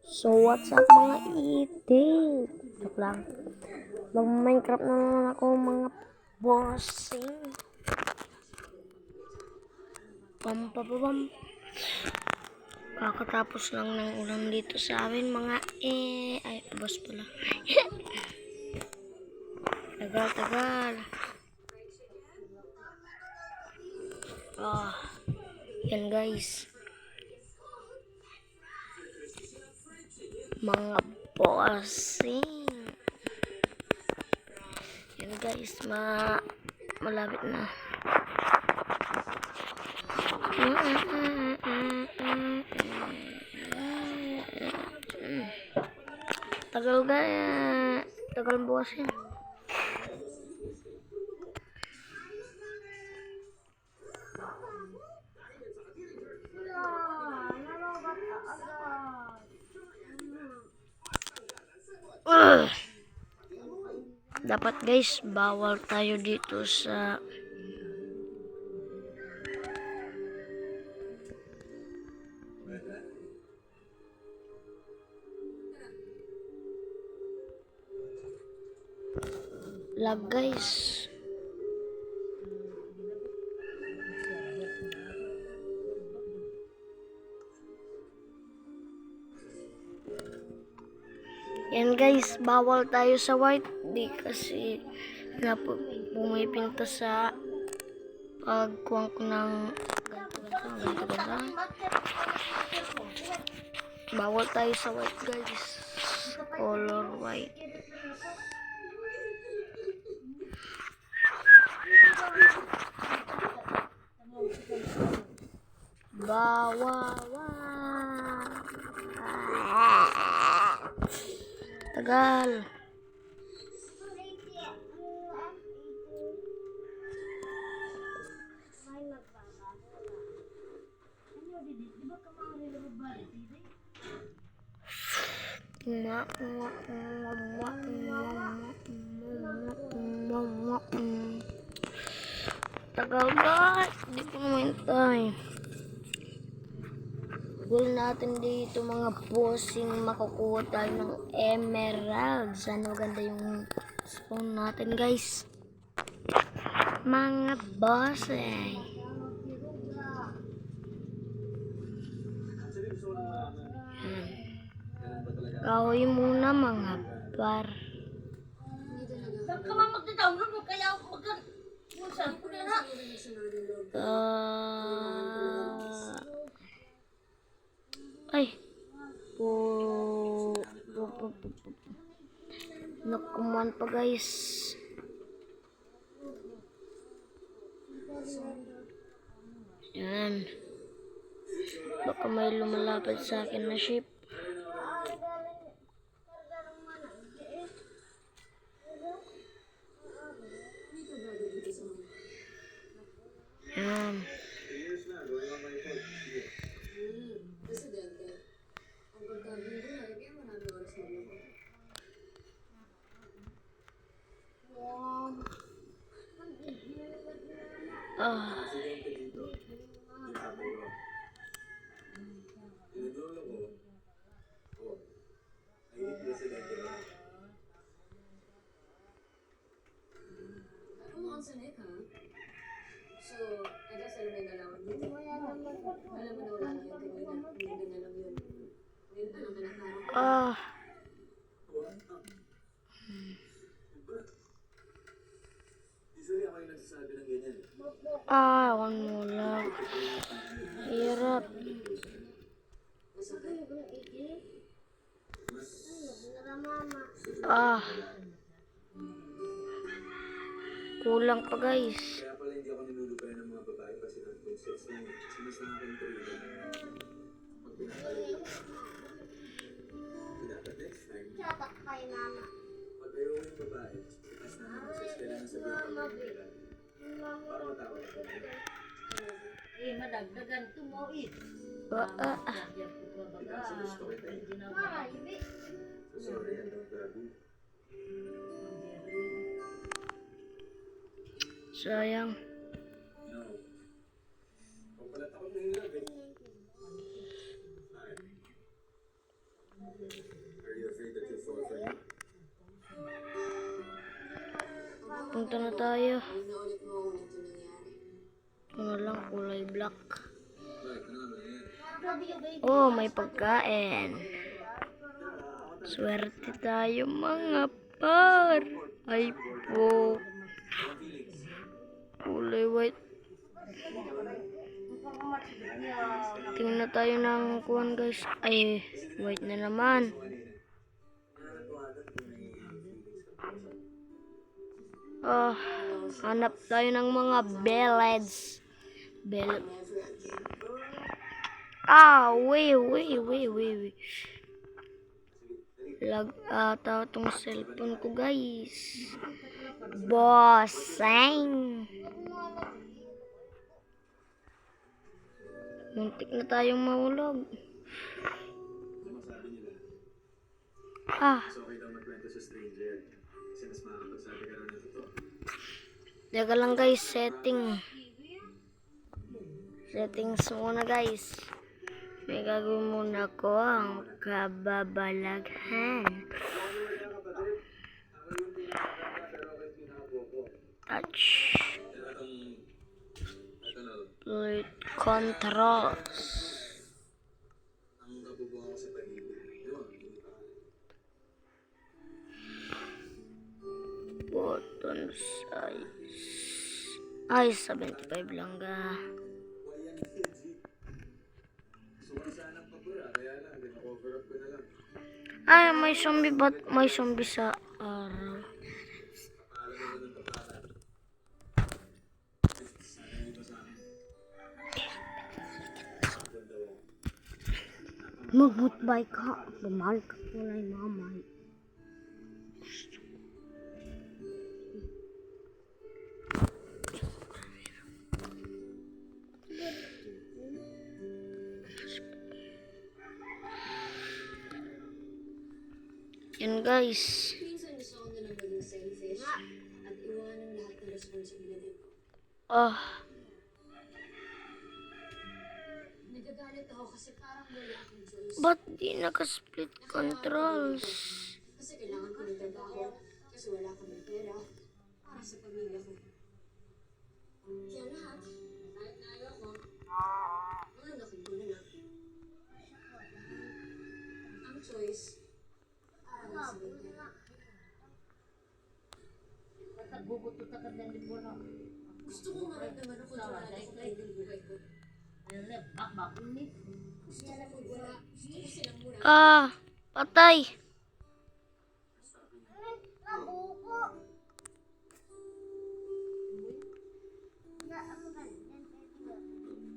So what's up mga itik? Joke lang. Mag-Minecraft na naman ako mga bossing. Pam. Kakatapos lang ng ulan dito sa amin mga ay boss pala. Tagal. Yan guys. Mga bossing. Yan guys, malapit na. Tagal bossing. Dapat guys, bawal tayo dito sa lag guys. Yan guys, bawal tayo sa white. Di kasi na pumipinta sa pagkuwang ko ng ganito. Bawal tayo sa white guys. Color white. Tagal. Tagal guys, hindi ko naman goal natin dito mga bossing, makukuha tayo ng emerald. Sana maganda yung spawn natin guys, mga bossing. Kahoy muna mga par. Saan ka man magda-download mo kaya Nakuman pa guys. Yan. Baka may lumalapad sa akin na ship. Yan. So, I guess alam mo yung nalaman dito. Alam mo na wala na yung tingin na lang yun. Yun pa lang kailangan. One mo lang. Hirap. Kulang pa guys. Kaya pala hindi ako ninulupay ng mga babae kasi ng princess na sinasakin ko rin. Pag pinapalagay ko. Dapat next time. Pag ayaw yung babae, as na ng princess, kailangan sabihin ko yung kailangan. Para matawag ko. Madagdagan ito mo Kasi gusto kita eh. So sorry, I don't grabe. Sayang. No. Kung pala takot na yung love eh. Are you afraid that you'll fall for me? Punta na tayo. Ayun na ulit mo kung ito nangyari. Ito na lang, kulay black. Bakit? Ano naman yan? Oh, may pagkain. Swerte tayo mga par. Ay po. Kulay white. Tingnan na tayo ng kuwan guys. Ay, white na naman. Ah, hanap tayo ng mga bellets. Bellet. Never again. Ah, wait. Lag ata tong cellphone ko guys. Bossing. Muntik na tayong mahulog. Ano masabi nila? Ah, Mas okay daw magkwento sa stranger. Kasi mas makakapagsabi ka lang ng totoo. teka lang guys, settings muna guys. May gagawin muna ko ang kababalaghan. Touch. Fluid controls. Ang kabubuhan ko sa pag-ibig. Yun. Button size. Ay, 75 lang ga. Wayan legit. Gusto ko sana ng pabura. Kaya lang, cover up ko na lang. Ay, may zombie sa araw. Kapala naman ng kapala. Sana yung iba sa akin. Ganda ko. Magbutbay ka. Bumalik ka po na yung mamay. Yan guys. Minsan gusto ko na lang maging selfish at iwanan lahat ng responsibilidad ko. Ah, Nagagalit ako kasi parang wala akong choice. ba't di naka-split controls? Kasi kailangan ko ng trabaho kasi wala akong pera para sa pamilya ko. Kaya lahat, kahit na ayaw ko, nananakin ko na lang. Ang choice, para lang sa pamilya. Gusto ko maramdaman ako na wala akong kayo ng buhay ko. Gusto ko magwala. Gusto ko silang muna. Ah, patay.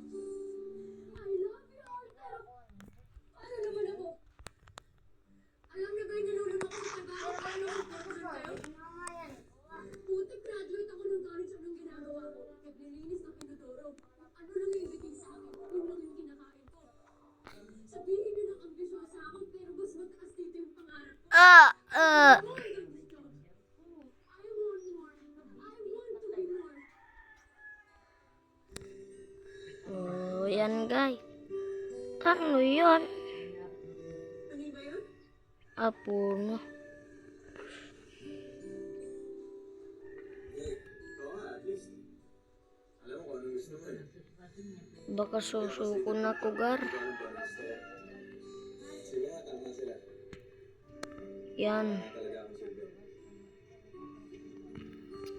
I love you, Arthur. Ano naman ako? Alam niyo ba yung nilulunok ko sa trabaho? Paano ako kayo? Puti, graduate ako ng college. Anong ginagawa ko? Naglilinis ng pinodoro. Ano lang yung ibigay sa akin? Yun lang yung kinakain ko. Sabihin niyo ng ambisyosa ako, pero mas mataas dito yung pangarap ko. I want more. I want to be more. Oh, yan guys. Ano yan? Ano ba yun? Puno. Ikaw nga, at least. Alam mo kung ano gusto mo eh. Baka susuko na ko gar. Ikaw alam kung ano gusto ko. Sige nga, tama sila. Yan. Talaga akong silbi.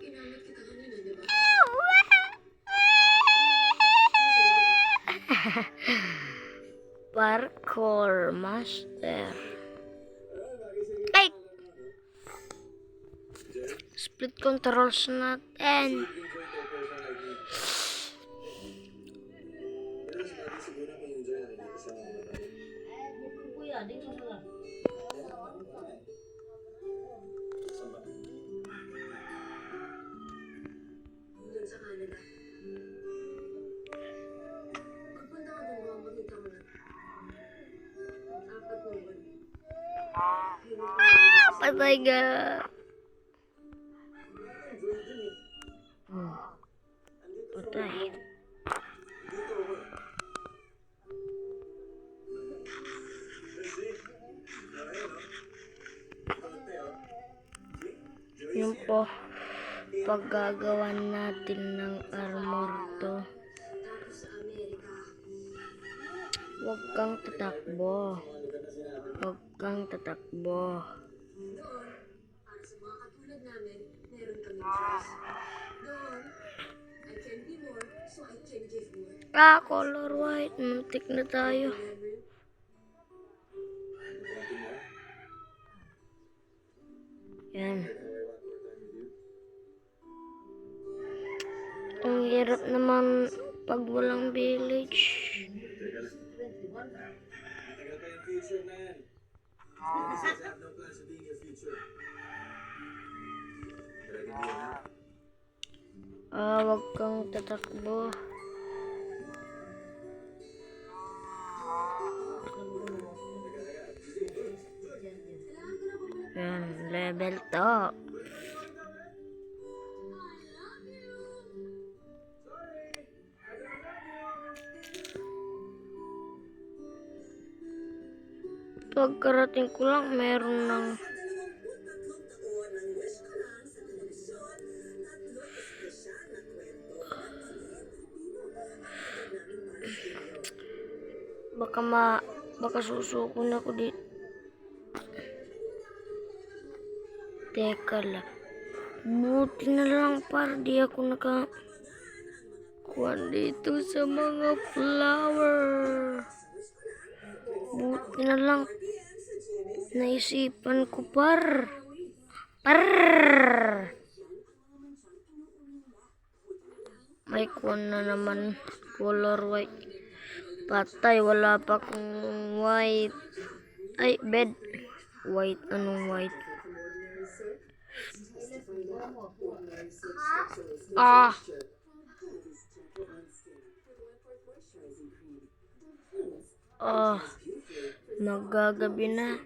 Ginamit kita kanina, di ba? Parkour master. Ay! Split controls natin. Pero mas bagay siguro kung enjoy nakikita sa mga mata mo. Saan ba? Doon sa Canada. Pagpunta ko doon, makikita mo na. 4 na buwan. Patay ga. Patay. Dito ako. Kasi, Yun po. Paggagawa natin ng armor to. Tapos sa Amerika. Huwag kang tatakbo. Huwag kang tatakbo. Doon, para sa mga katulad namin, meron kami choice. Doon, I can be more, so I can give more. Color white. Muntik na tayo. Yan. Ang hirap naman pag walang village. Matagal pa yung future, man. Businesses have no plans to be in your future. Talaga di na. Wag kang tatakbo. Yan, level to. Pagkarating ko lang, meron ng baka susuko na ako dito. Teka lang. Buti na lang para di ako nakakuha dito sa mga flower. Buti na lang. Naisipan ko par. May kuha na naman color white. Patay, wala pa kung white. Ay, bed. White, anong white? Magagabi na.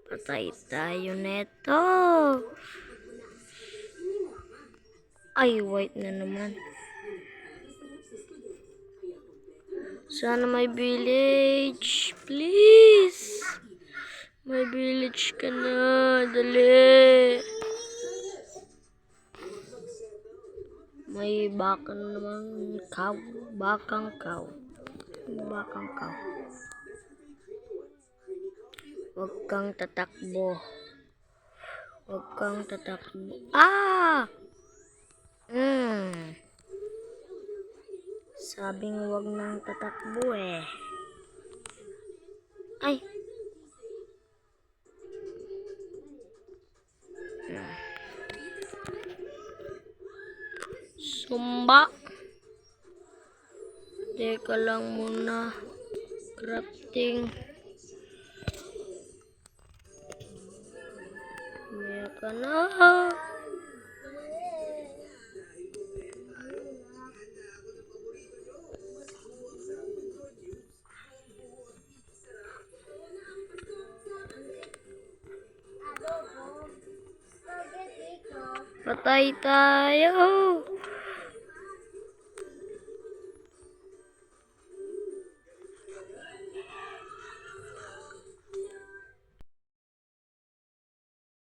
Patay tayo neto. Ay, white na naman. Sana may village. Please. May village ka na. Dali. May baka naman. Cow. Bakang cow. Bakang cow. Huwag kang tatakbo. Huwag kang tatakbo. Sabing huwag nang tatakbo eh. Ay. Sumba. Teka lang muna. Crafting. Maya ka na. Patay tayo.